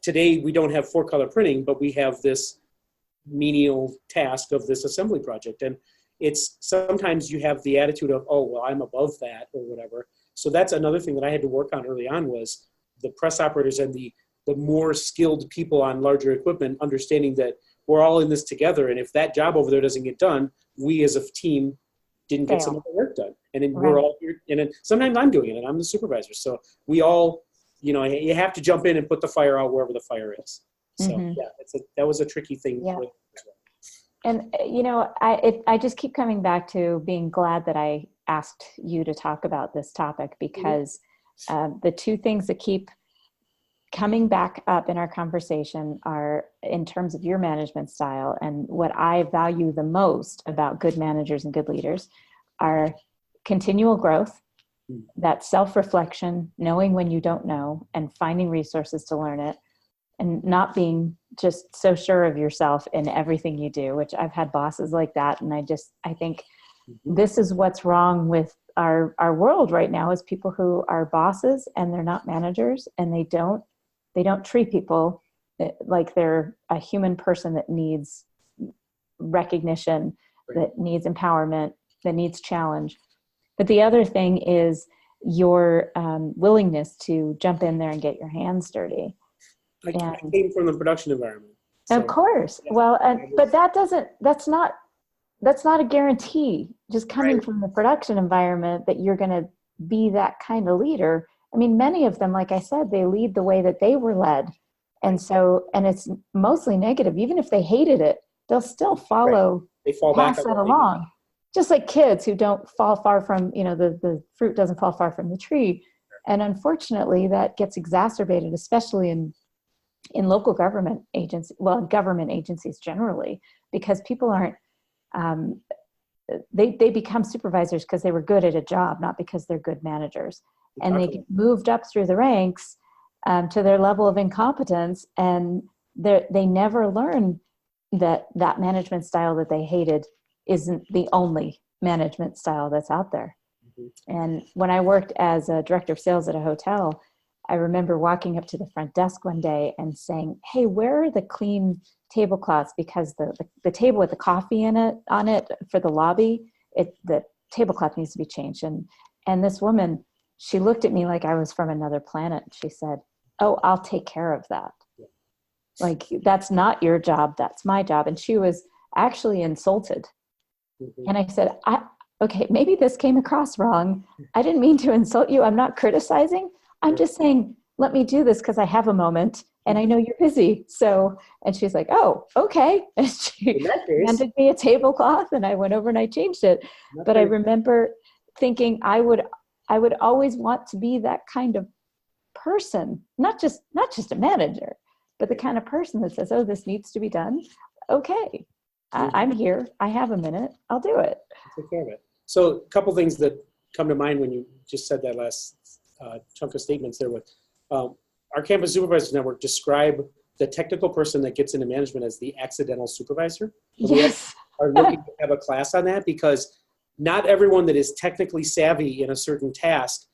today we don't have 4-color printing, but we have this menial task of this assembly project. And it's sometimes you have the attitude of, oh, well, I'm above that or whatever. So that's another thing that I had to work on early on, was the press operators and the more skilled people on larger equipment, understanding that we're all in this together. And if that job over there doesn't get done, we as a team didn't get some of the work done. And then we're all here. And then sometimes I'm doing it and I'm the supervisor. So we all, you know, you have to jump in and put the fire out wherever the fire is. So yeah, that was a tricky thing. Yeah. And, you know, I just keep coming back to being glad that I asked you to talk about this topic, because the two things that keep coming back up in our conversation are, in terms of your management style, and what I value the most about good managers and good leaders, are continual growth, that self-reflection, knowing when you don't know and finding resources to learn it, and not being just so sure of yourself in everything you do, which I've had bosses like that. And I think this is what's wrong with our world right now, is people who are bosses and they're not managers, and they don't treat people like they're a human person that needs recognition, that needs empowerment, that needs challenge. But the other thing is your willingness to jump in there and get your hands dirty. I came from the production environment. So, of course. Yeah. Well, but that's not a guarantee, just coming from the production environment, that you're going to be that kind of leader. I mean, many of them, like I said, they lead the way that they were led. And it's mostly negative. Even if they hated it, they'll still follow, they fall pass back that along. Just like kids who don't fall far from, you know, the fruit doesn't fall far from the tree. And unfortunately, that gets exacerbated, especially in local government agencies, government agencies generally, because people aren't, they become supervisors because they were good at a job, not because they're good managers. And they get moved up through the ranks to their level of incompetence, and they never learn that management style that they hated isn't the only management style that's out there. And when I worked as a director of sales at a hotel, I remember walking up to the front desk one day and saying, "Hey, where are the clean tablecloths? Because the table with the coffee on it for the lobby, the tablecloth needs to be changed." And this woman, she looked at me like I was from another planet. She said, "Oh, I'll take care of that. Like, that's not your job, that's my job." And she was actually insulted. And I said, okay, maybe this came across wrong. I didn't mean to insult you. I'm not criticizing. I'm just saying, let me do this because I have a moment and I know you're busy. So, and she's like, "Oh, okay." And she handed me a tablecloth and I went over and I changed it. But I remember thinking I would always want to be that kind of person, not just a manager, but the kind of person that says, "Oh, this needs to be done. Okay, I'm here. I have a minute. I'll do it." Take care of it. So a couple things that come to mind when you just said that last chunk of statements there. With our Campus Supervisors Network, describe the technical person that gets into management as the accidental supervisor. Yes. We are looking to have a class on that, because not everyone that is technically savvy in a certain task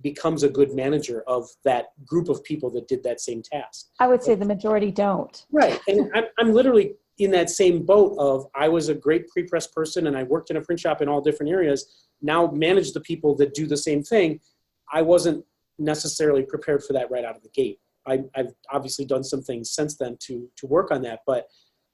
becomes a good manager of that group of people that did that same task. I would say the majority don't. Right. And I'm literally in that same boat of, I was a great pre-press person and I worked in a print shop in all different areas, now manage the people that do the same thing. I wasn't necessarily prepared for that right out of the gate. I've obviously done some things since then to work on that, but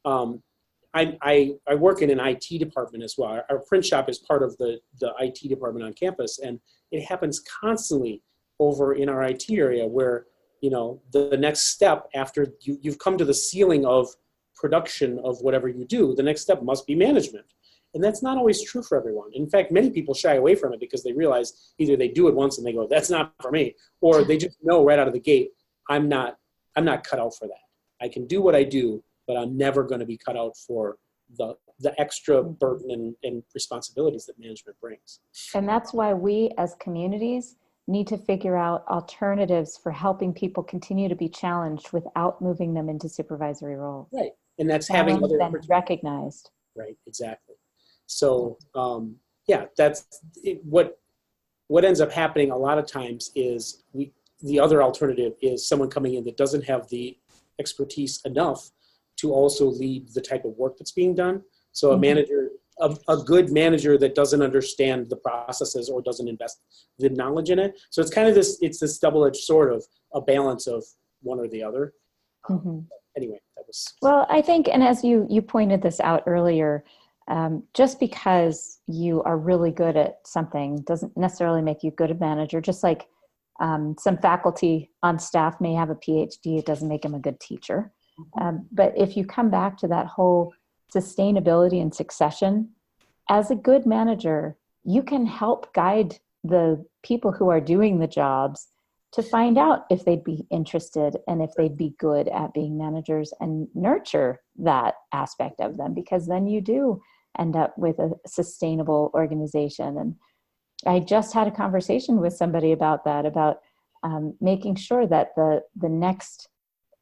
I work in an IT department as well. Our print shop is part of the IT department on campus, and it happens constantly over in our IT area where, you know, the next step after you've come to the ceiling of production of whatever you do, the next step must be management. And that's not always true for everyone. In fact, many people shy away from it because they realize either they do it once and they go, "That's not for me," or they just know right out of the gate, I'm not cut out for that. I can do what I do, but I'm never going to be cut out for the extra burden and responsibilities that management brings. And that's why we as communities need to figure out alternatives for helping people continue to be challenged without moving them into supervisory roles. Right. And that's having other opportunities recognized. Right. Exactly. So, that's it. What ends up happening a lot of times is the other alternative is someone coming in that doesn't have the expertise enough to also lead the type of work that's being done. So a manager, a good manager that doesn't understand the processes or doesn't invest the knowledge in it. So it's kind of this double-edged sword of a balance of one or the other. Anyway, that was. Well, I think, and as you pointed this out earlier, just because you are really good at something doesn't necessarily make you a good manager. Just like some faculty on staff may have a PhD, it doesn't make them a good teacher. But if you come back to that whole sustainability and succession, as a good manager, you can help guide the people who are doing the jobs to find out if they'd be interested and if they'd be good at being managers, and nurture that aspect of them, because then you do end up with a sustainable organization. And I just had a conversation with somebody about that, about making sure that the next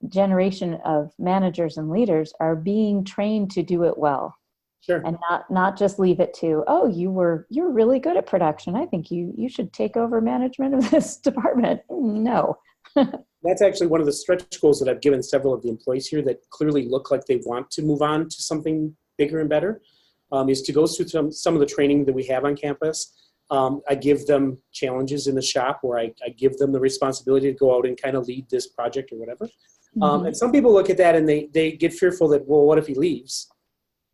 generation of managers and leaders are being trained to do it well. Sure. And not just leave it to, oh, you're really good at production, I think you should take over management of this department. No. That's actually one of the stretch goals that I've given several of the employees here that clearly look like they want to move on to something bigger and better, is to go through some of the training that we have on campus. I give them challenges in the shop where I give them the responsibility to go out and kind of lead this project or whatever. And some people look at that and they get fearful that, well, what if he leaves?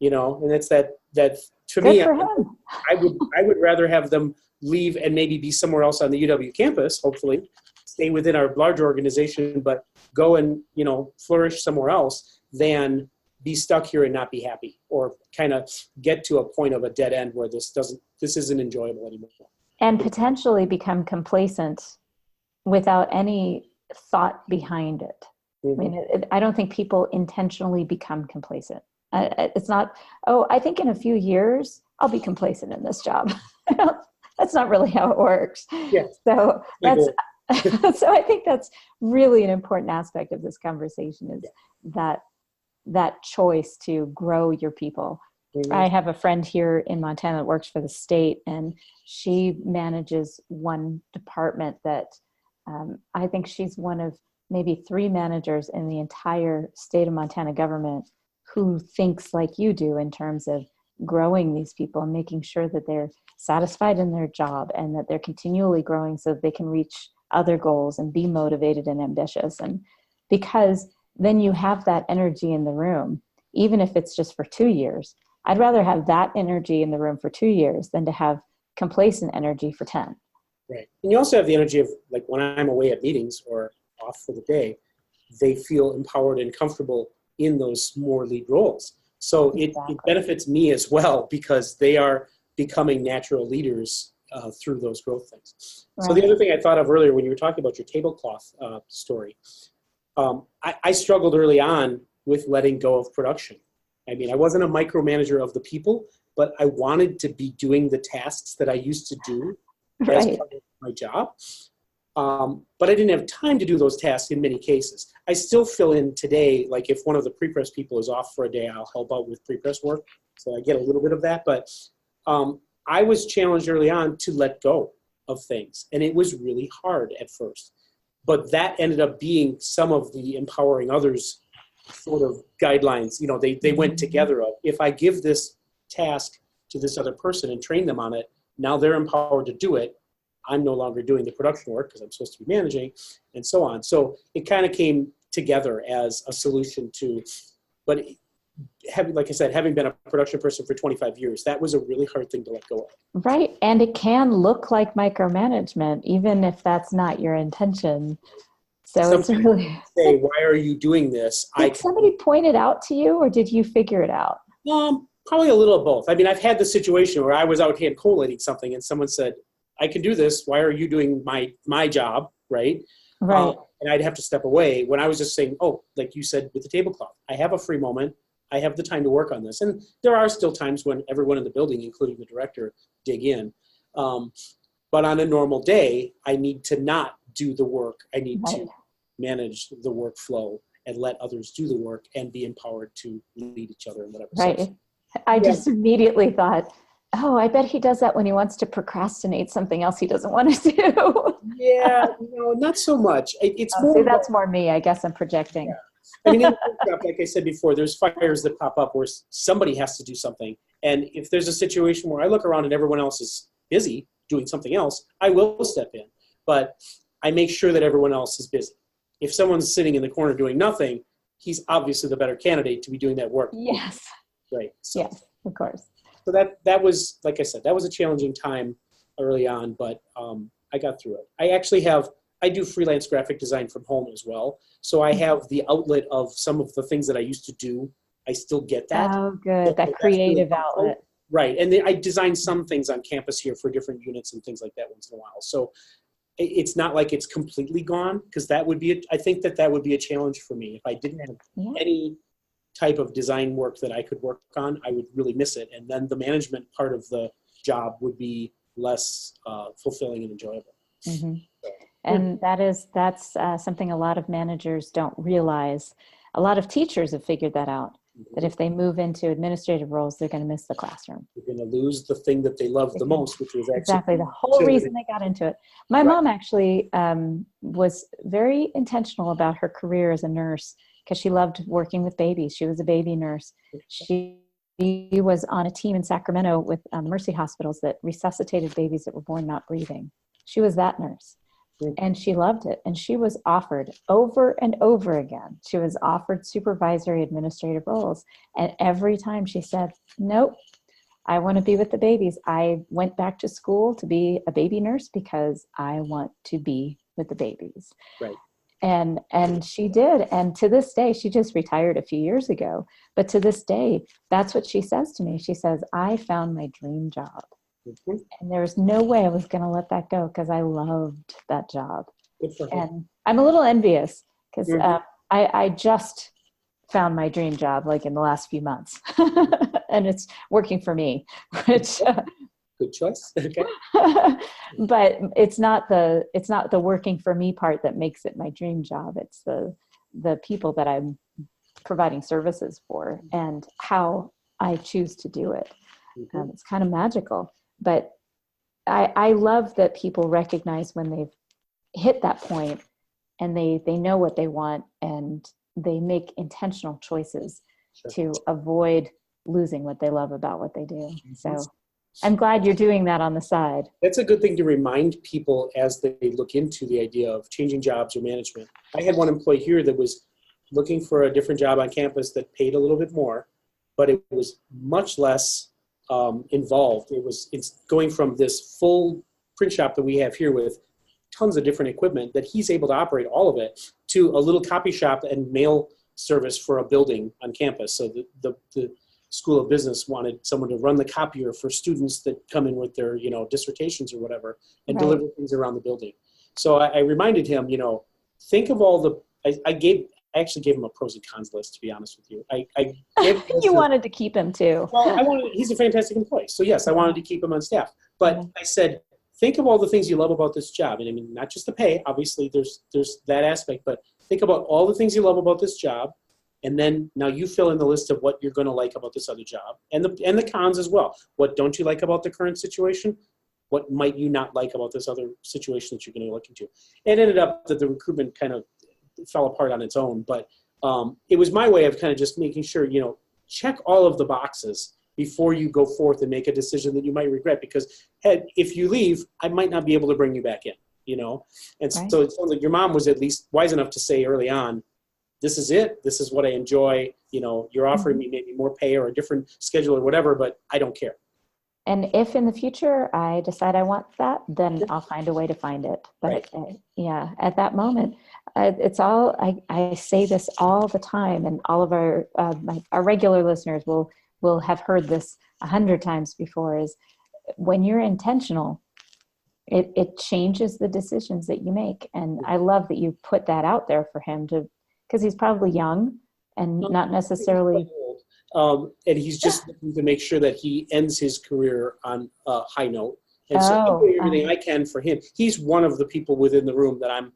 You know, and it's that to me, I would rather have them leave and maybe be somewhere else on the UW campus, hopefully stay within our larger organization, but go and, you know, flourish somewhere else than be stuck here and not be happy, or kind of get to a point of a dead end where this isn't enjoyable anymore. And potentially become complacent without any thought behind it. I mean, I don't think people intentionally become complacent. It's not, oh, I think in a few years, I'll be complacent in this job. That's not really how it works. Yeah. So so I think that's really an important aspect of this conversation, is that choice to grow your people. I have a friend here in Montana that works for the state, and she manages one department that I think she's one of maybe 3 managers in the entire state of Montana government who thinks like you do in terms of growing these people and making sure that they're satisfied in their job and that they're continually growing so that they can reach other goals and be motivated and ambitious. And because then you have that energy in the room, even if it's just for 2 years. I'd rather have that energy in the room for 2 years than to have complacent energy for 10. Right. And you also have the energy of, like, when I'm away at meetings or off for the day, they feel empowered and comfortable in those more lead roles. So it benefits me as well, because they are becoming natural leaders through those growth things. Right. So the other thing I thought of earlier when you were talking about your tablecloth story, I struggled early on with letting go of production. I mean, I wasn't a micromanager of the people, but I wanted to be doing the tasks that I used to do as part of my job. But I didn't have time to do those tasks in many cases. I still fill in today, like if one of the pre-press people is off for a day, I'll help out with pre-press work. So I get a little bit of that. But I was challenged early on to let go of things. And it was really hard at first. But that ended up being some of the empowering others sort of guidelines. You know, they went together of, if I give this task to this other person and train them on it, now they're empowered to do it. I'm no longer doing the production work because I'm supposed to be managing, and so on. So it kind of came together as a solution to, but like I said, having been a production person for 25 years, that was a really hard thing to let go of. Right. And it can look like micromanagement, even if that's not your intention. So sometimes it's really say, why are you doing this? Did somebody point it out to you, or did you figure it out? Probably a little of both. I mean, I've had the situation where I was out hand collating something and someone said, I can do this. Why are you doing my job? Right. Right. And I'd have to step away when I was just saying, oh, like you said with the tablecloth, I have a free moment. I have the time to work on this. And there are still times when everyone in the building, including the director, dig in. But on a normal day, I need to not do the work. I need to manage the workflow and let others do the work and be empowered to lead each other in whatever sense. I just immediately thought, oh, I bet he does that when he wants to procrastinate something else he doesn't want to do. Yeah, no, not so much. It's more. See, that's more me. I guess I'm projecting. Yeah. I mean, in the workshop, like I said before, there's fires that pop up where somebody has to do something. And if there's a situation where I look around and everyone else is busy doing something else, I will step in. But I make sure that everyone else is busy. If someone's sitting in the corner doing nothing, he's obviously the better candidate to be doing that work. Yes. Right. So, Yes, of course. so that was, like I said, that was a challenging time early on, but I got through it. I do freelance graphic design from home as well. So I have the outlet of some of the things that I used to do. I still get that. Oh, good. So That creative outlet. Right. And I design some things on campus here for different units and things like that once in a while. So it's not like it's completely gone, because that would be, I think that would be a challenge for me. If I didn't have any type of design work that I could work on, I would really miss it. And then the management part of the job would be less fulfilling and enjoyable. Mm-hmm. And that's something a lot of managers don't realize. A lot of teachers have figured that out, that if they move into administrative roles, they're going to miss the classroom. You're going to lose the thing that they love the most, which was actually exactly the whole reason they got into it. My mom actually was very intentional about her career as a nurse, because she loved working with babies. She was a baby nurse. She was on a team in Sacramento with Mercy hospitals that resuscitated babies that were born not breathing. She was that nurse. And she loved it. And she was offered over and over again. She was offered supervisory administrative roles. And every time she said, nope, I want to be with the babies. I went back to school to be a baby nurse because I want to be with the babies. Right. And she did. And to this day, she just retired a few years ago. But to this day, that's what she says to me. She says, I found my dream job. Mm-hmm. And there was no way I was going to let that go, because I loved that job. And I'm a little envious, because I just found my dream job like in the last few months, and it's working for me. Which good choice. Okay. But it's not the working for me part that makes it my dream job. It's the people that I'm providing services for and how I choose to do it. Mm-hmm. It's kind of magical. But I love that people recognize when they've hit that point and they know what they want, and they make intentional choices to avoid losing what they love about what they do. So I'm glad you're doing that on the side. That's a good thing to remind people as they look into the idea of changing jobs or management. I had one employee here that was looking for a different job on campus that paid a little bit more, but it was much less involved. It's going from this full print shop that we have here with tons of different equipment that he's able to operate all of it, to a little copy shop and mail service for a building on campus. So the School of Business wanted someone to run the copier for students that come in with their, dissertations or whatever, and deliver things around the building. So I reminded him, think of all the, I actually gave him a pros and cons list, to be honest with you. I gave You wanted to keep him too. Well, he's a fantastic employee. So yes, I wanted to keep him on staff. But I said, think of all the things you love about this job. And I mean, not just the pay, obviously there's that aspect, but think about all the things you love about this job. And then now you fill in the list of what you're going to like about this other job, and the cons as well. What don't you like about the current situation? What might you not like about this other situation that you're going to look into? It ended up that the recruitment kind of fell apart on its own, but it was my way of kind of just making sure, check all of the boxes before you go forth and make a decision that you might regret, because if you leave, I might not be able to bring you back in, And so it sounds like your mom was at least wise enough to say early on, this is it, this is what I enjoy, you're offering me maybe more pay or a different schedule or whatever, but I don't care. And if in the future I decide I want that, then I'll find a way to find it. But at that moment, it's all, I say this all the time, and all of our regular listeners will have heard this 100 times before, is when you're intentional, it changes the decisions that you make. And I love that you put that out there for him because he's probably young and not necessarily... And he's just looking to make sure that he ends his career on a high note. And so I'm doing everything I can for him. He's one of the people within the room that I'm,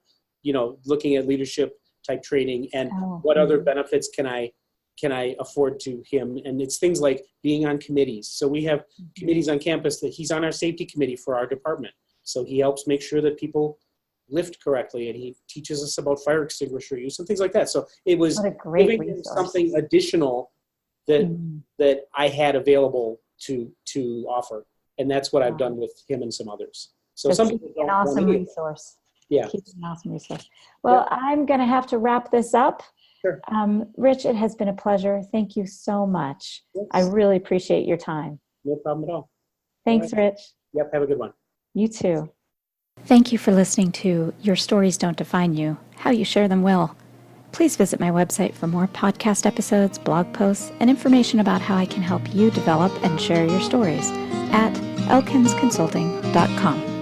looking at leadership type training and what other benefits can I afford to him. And it's things like being on committees. So we have committees on campus that he's on our safety committee for our department. So he helps make sure that people lift correctly, and he teaches us about fire extinguisher use and things like that. So it was What a great giving him resource. something additional that I had available to offer. And that's what I've done with him and some others. So some people an don't awesome want resource. Yeah. Keep an awesome resource. Well, I'm going to have to wrap this up. Sure. Rich, it has been a pleasure. Thank you so much. Yes. I really appreciate your time. No problem at all. Thanks, Rich. Yep. Have a good one. You too. Thank you for listening to Your Stories Don't Define You, How You Share Them Will. Please visit my website for more podcast episodes, blog posts, and information about how I can help you develop and share your stories at elkinsconsulting.com.